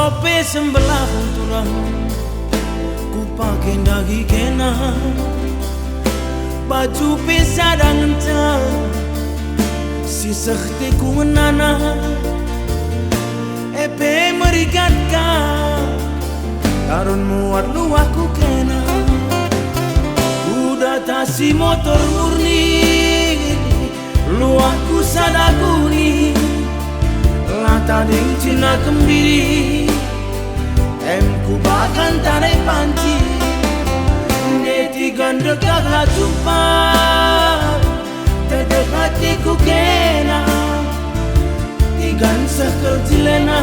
Songope sembelah turang ku pakai dagi kena baju pesa dan encang si sekte ku menana epe merikatka karun muat luahku kena udah tasi motor murni luahku sadaguni lata ding cina kembiri ku bahkan tarik panci neti ganda kakak jumpa tetap hatiku kena tigan sekel jilena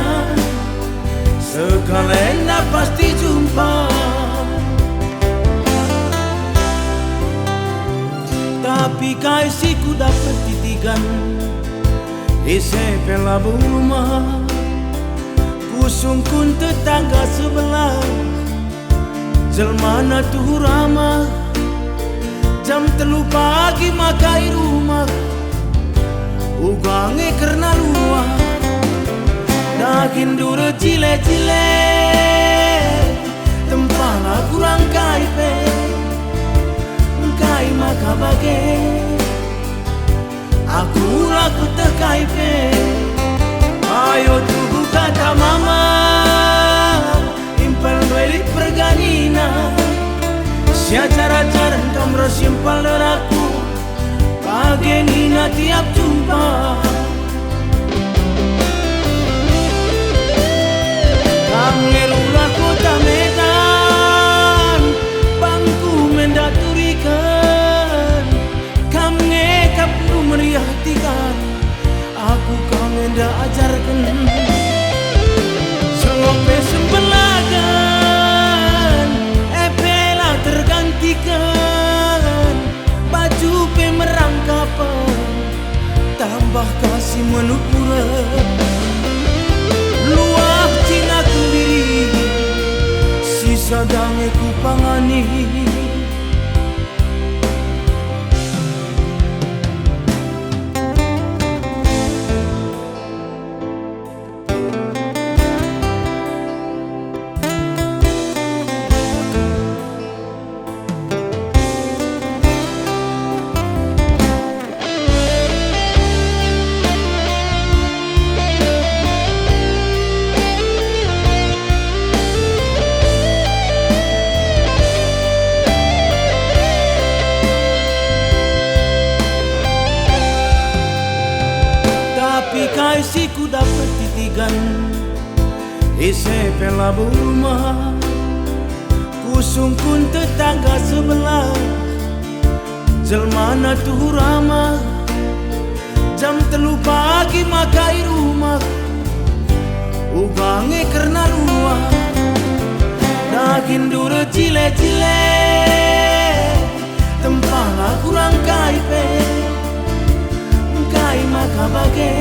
sekalena pasti jumpa tapi kasihku dapat titigan SMP Labuma kusungkun tetangga sebelah jelmana tuh ramah jam 3 pagi makai rumah ugange karena luah daging dure cile-cile tempana kurang kaipe kai maka bage aku laku terkaipe ayo tunggu kata mama impal beli perganina sia cara-cara kamro simpal deraku pagenina tiap jumpa kamngerulah kota Medan bangku mendaturikan kamnge kapku meriahtikan aku kangen dah ajarkan Songope sembelagan epela tergantikan baju pe merangkapan tambah kasih menukuran luah cina kembiri sisa dange ku pangani tapi kasihku dapat titigan SMP Labuma kusungkun tetangga sebelah jelmana tuh ramah jam 3 pagi makai rumah ugange karena luah daging dure cile-cile tempana kurang kaipe kai maka bage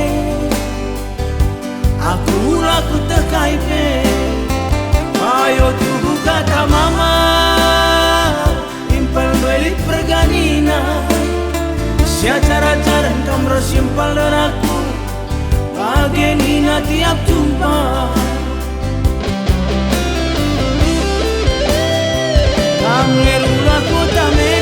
aku laku terkaipe ayo tunggu kata mama impal beli perganina sia cara-cara kamro simpal deraku pagenina tiap jumpa kamngerulah kota Medan